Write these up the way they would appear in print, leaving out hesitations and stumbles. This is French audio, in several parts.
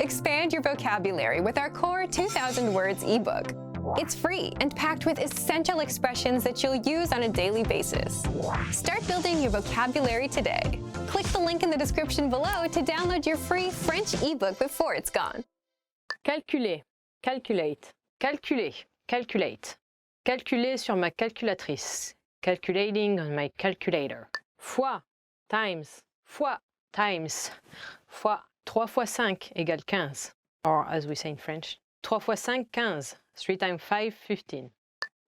Expand your vocabulary with our Core 2,000 Words ebook. It's free and packed with essential expressions that you'll use on a daily basis. Start building your vocabulary today. Click the link in the description below to download your free French ebook before it's gone. Calculer, calculate, calculer, calculate. Calculer sur ma calculatrice. Calculating on my calculator. Fois, times, fois, times. Fois, 3 fois 5 égale 15. Or, as we say in French, 3 fois 5, 15. 3 times 5, 15.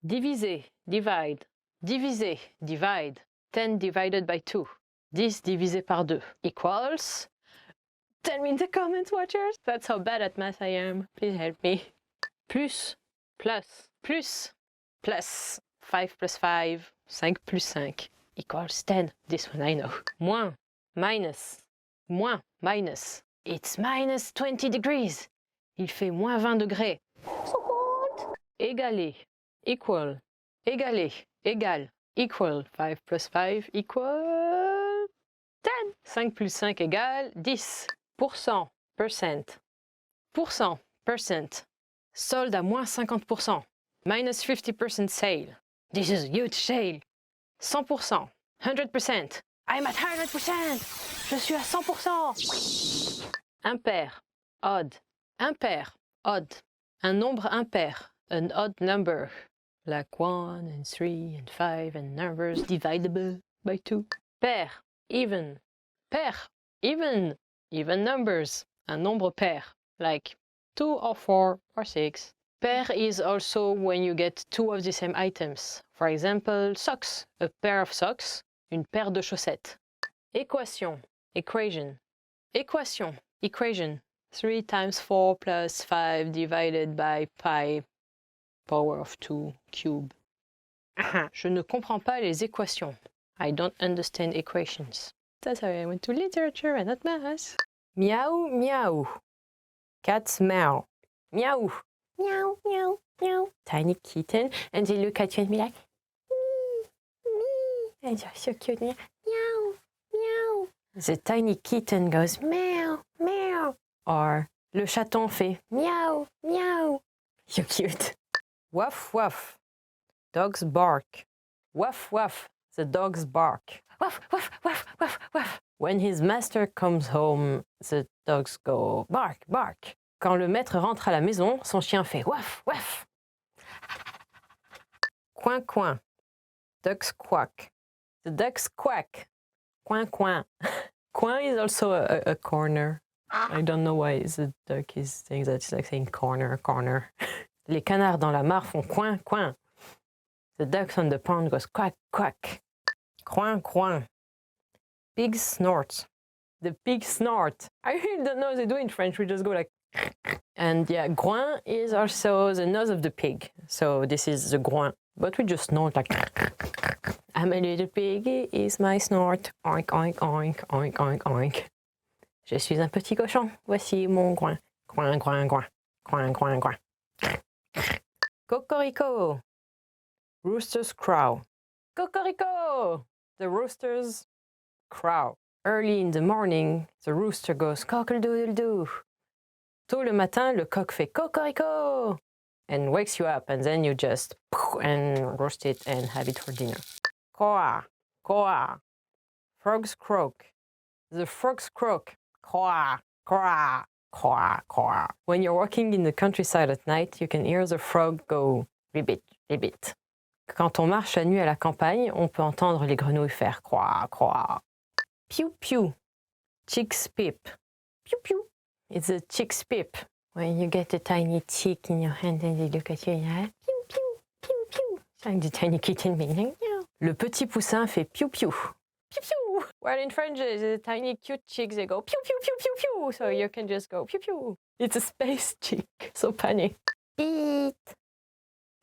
Diviser, divide. Diviser, divide. 10 divided by 2. 10 divisé par 2 equals... Tell me in the comments, watchers. That's how bad at math I am. Please help me. Plus, plus, plus, plus. 5 plus 5, 5 plus 5 equals 10. This one I know. Moins, minus, moins, minus. It's minus 20 degrees. Il fait moins 20 degrés. So cold. Égaler, equal, égaler, égal, equal. 5 plus 5 equal 10. 5 plus 5 égale 10. Pourcent, percent. Pourcent, percent. Solde à moins 50%. Minus 50% sale. This is a huge sale. 100%, 100%. I'm at 100%. Je suis à 100%. Impair, odd. Impair, odd. Un nombre impair, an odd number. Like 1 and 3 and 5 and numbers divisible by 2. Pair, even. Pair, even. Even numbers, un nombre pair. Like 2 or 4 or 6. Pair is also when you get 2 of the same items. For example, socks, a pair of socks, une paire de chaussettes. Équation, equation. Équation, equation. 3 times 4 plus 5 divided by pi power of 2 cube. Je ne comprends pas les équations. I don't understand equations. That's how I went to literature and not math. Meow, meow. Cats meow. Meow. Meow, meow, meow. Tiny kitten, and they look at you and be like, me, me. And they're so cute. Meow, meow. The tiny kitten goes, meow, meow. Or, le chaton fait, meow, meow. So cute. Woof, woof. Dogs bark. Woof, woof. The dogs bark. Woof, woof, woof, woof, woof. When his master comes home, the dogs go bark, bark. Quand le maître rentre à la maison, son chien fait waf, waf. Coin, coin. Ducks quack. The ducks quack. Coin, coin. Coin is also a corner. I don't know why the duck is saying that. It's like saying corner, corner. Les canards dans la mare font coin, coin. The ducks on the pond goes quack, quack. Coin, coin. Pig snorts. The pig snort. I really don't know what they do in French. We just go like... And yeah, groin is also the nose of the pig. So this is the groin. But we just snort like... I'm a little piggy, is my snort. Oink, oink, oink, oink, oink, oink. Je suis un petit cochon. Voici mon groin. Groin, groin, groin. Groin, groin, groin. Cocorico. Roosters crow. Cocorico. The roosters crow. Early in the morning, the rooster goes cock-a-doodle-doo. Tôt le matin, le coq fait cocorico and wakes you up, and then you just and roast it and have it for dinner. Croak, croak. Frogs croak. The frogs croak. Croak, croak, croak, croak. When you're walking in the countryside at night, you can hear the frog go ribbit, ribbit. Quand on marche la nuit à la campagne, on peut entendre les grenouilles faire croak, croak. Pew, pew. Chick's peep. Pew, pew. It's a chick's peep. When you get a tiny chick in your hand and they look at you and you're like, pew, pew, pew, pew. Like the tiny kitten being like, meow. Le petit poussin fait pew, pew. Pew, pew. Well, in French, the tiny cute chicks, they go pew, pew, pew, pew, pew. So you can just go pew, pew. It's a space chick. So funny. Beat.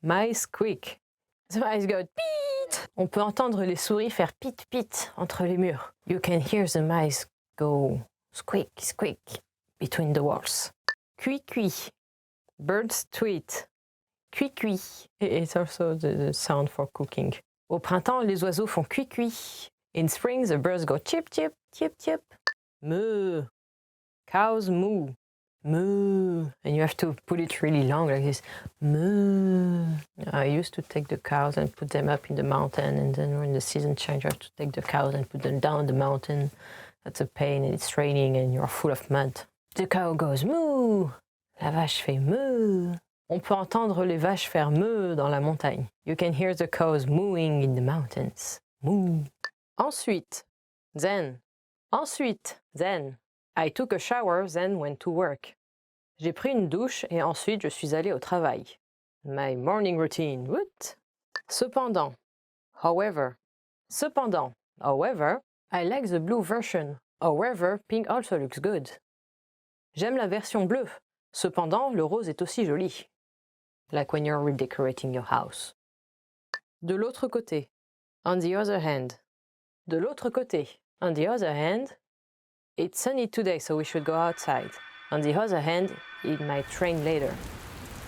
Mice squeak. The mice go beat. On peut entendre les souris faire pit, pit entre les murs. You can hear the mice go squeak, squeak between the walls. Cui, cui. Birds tweet. Cui, cui. It's also the sound for cooking. Au printemps, les oiseaux font cui, cui. In spring, the birds go chip, chip, chip, chip. Moo. Cows moo. moo, and you have to put it really long like this, moo. I used to take the cows and put them up in the mountain, and then when the season changes, you have to take the cows and put them down the mountain. That's a pain, and it's raining, and you're full of mud. The cow goes moo, la vache fait moo. On peut entendre les vaches faire moo dans la montagne. You can hear the cows mooing in the mountains. Moo. Ensuite, then. Ensuite, then. I took a shower, then went to work. J'ai pris une douche et ensuite je suis allé au travail. My morning routine. What? Cependant. However. Cependant. However, I like the blue version. However, pink also looks good. J'aime la version bleue. Cependant, le rose est aussi joli. Like when you're redecorating your house. De l'autre côté. On the other hand. De l'autre côté. On the other hand. It's sunny today, so we should go outside. On the other hand, it might rain later.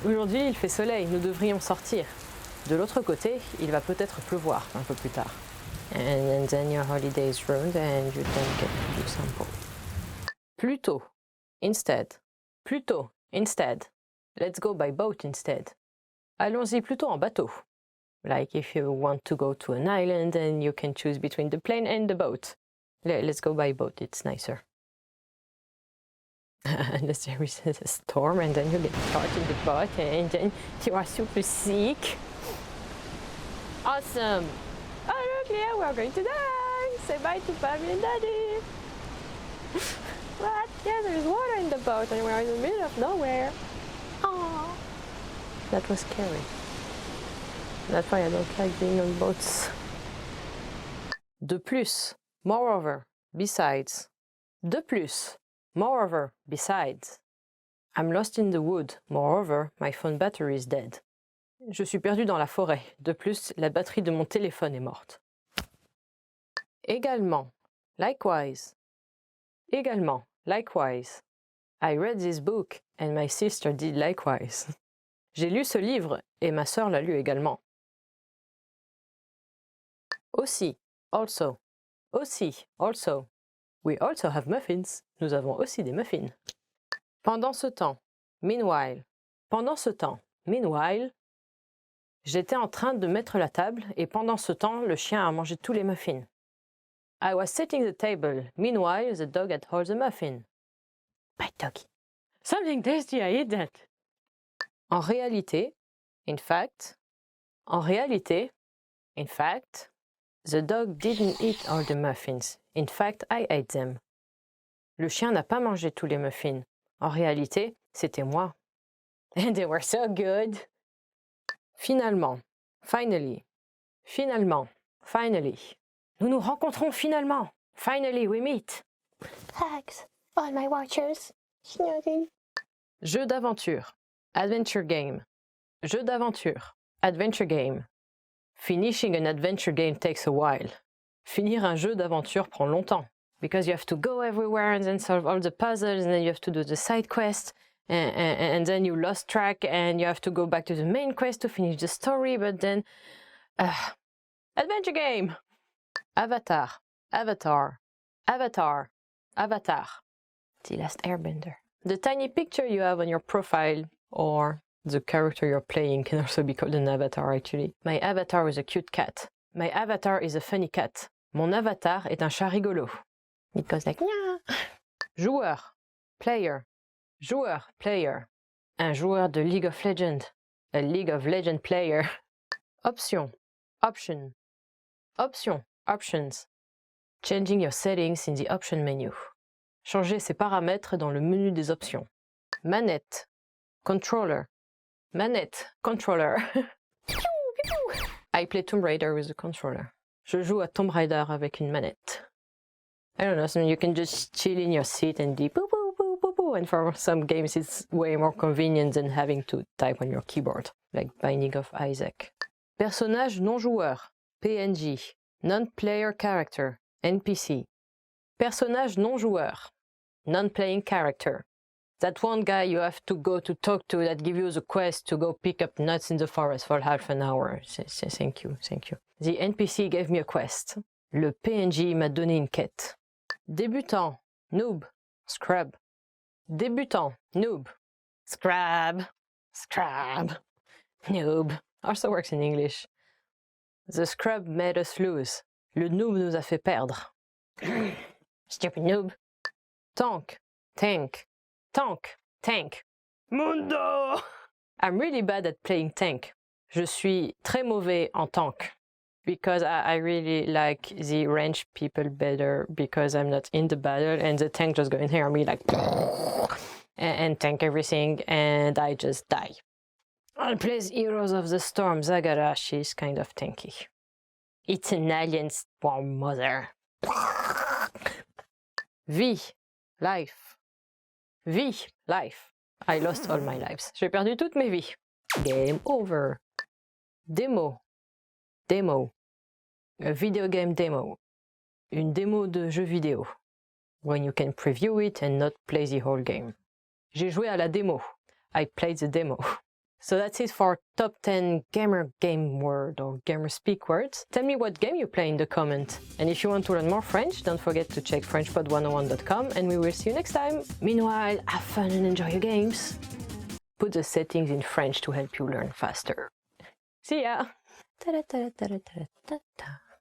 Aujourd'hui, il fait soleil, nous devrions sortir. De l'autre côté, il va peut-être pleuvoir un peu plus tard. And then your holiday is ruined and you don't get to do sample. Plutôt. Instead. Plutôt. Instead. Let's go by boat instead. Allons-y plutôt en bateau. Like if you want to go to an island and you can choose between the plane and the boat. Let's go by boat, it's nicer. Unless there is a storm and then you get caught in the boat and then you are super sick. Awesome! Oh look, Leah, we're going to die! Say bye to Mommy and Daddy! What? Yeah, there's water in the boat and we're in the middle of nowhere. Aww. That was scary. That's why I don't like being on boats. De plus. Moreover. Besides. De plus. Moreover. Besides. I'm lost in the wood. Moreover, my phone battery is dead. Je suis perdu dans la forêt. De plus, la batterie de mon téléphone est morte. Également. Likewise. Également. Likewise. I read this book and my sister did likewise. J'ai lu ce livre et ma sœur l'a lu également. Aussi. Also. Aussi. Also. We also have muffins. Nous avons aussi des muffins. Pendant ce temps. Meanwhile. Pendant ce temps. Meanwhile. J'étais en train de mettre la table et pendant ce temps, le chien a mangé tous les muffins. I was setting the table. Meanwhile, the dog had all the muffins. Bye, doggy. Something tasty, I eat that. En réalité, in fact, en réalité, in fact, the dog didn't eat all the muffins. In fact, I ate them. Le chien n'a pas mangé tous les muffins. En réalité, c'était moi. And they were so good. Finalement, finally, finalement, finally. Nous nous rencontrons finalement. Finally, we meet. Thanks, all my watchers. Snuggie. Jeu d'aventure. Adventure game. Jeu d'aventure. Adventure game. Finishing an adventure game takes a while. Finir un jeu d'aventure prend longtemps. Because you have to go everywhere and then solve all the puzzles and then you have to do the side quests and then you lost track and you have to go back to the main quest to finish the story, but then... adventure game! Avatar. Avatar. Avatar. Avatar. The Last Airbender. The tiny picture you have on your profile or the character you're playing can also be called an avatar, actually. My avatar is a cute cat. My avatar is a funny cat. Mon avatar est un chat rigolo. It goes like, yeah. Joueur. Player. Joueur. Player. Un joueur de League of Legends. A League of Legends player. Option. Option. Option. Options. Changing your settings in the option menu. Changer ses paramètres dans le menu des options. Manette. Controller. Manette. Controller. I play Tomb Raider with a controller. Je joue à Tomb Raider avec une manette. I don't know, so you can just chill in your seat and do boo boo boo boo boo. And for some games it's way more convenient than having to type on your keyboard, like Binding of Isaac. Personnage non joueur. PNG. Non-player character. NPC. Personnage non joueur. Non-playing character. That one guy you have to go to talk to that give you the quest to go pick up nuts in the forest for half an hour. Thank you, thank you. The NPC gave me a quest. Le PNJ m'a donné une quête. Débutant. Noob. Scrub. Débutant, noob. Scrab, scrab, noob. Also works in English. The scrub made us lose. Le noob nous a fait perdre. Stupid noob. Tank, tank, tank, tank. Mundo! I'm really bad at playing tank. Je suis très mauvais en tank. Because I really like the range people better because I'm not in the battle and the tank just go in here and me like and tank everything and I just die. I'll play Heroes of the Storm. Zagarashi is kind of tanky. It's an alien swarm mother. Vie, life. Vie, life. I lost all my lives. J'ai perdu toutes mes vies. Game over. Démo. Démo. A video game demo. Une démo de jeu vidéo. When you can preview it and not play the whole game. J'ai joué à la démo. I played the demo. So that's it for top 10 gamer game word or gamer speak words. Tell me what game you play in the comment. And if you want to learn more French, don't forget to check FrenchPod101.com and we will see you next time. Meanwhile, have fun and enjoy your games. Put the settings in French to help you learn faster. See ya! Ta-da-ta-da-ta-da-ta-da-ta.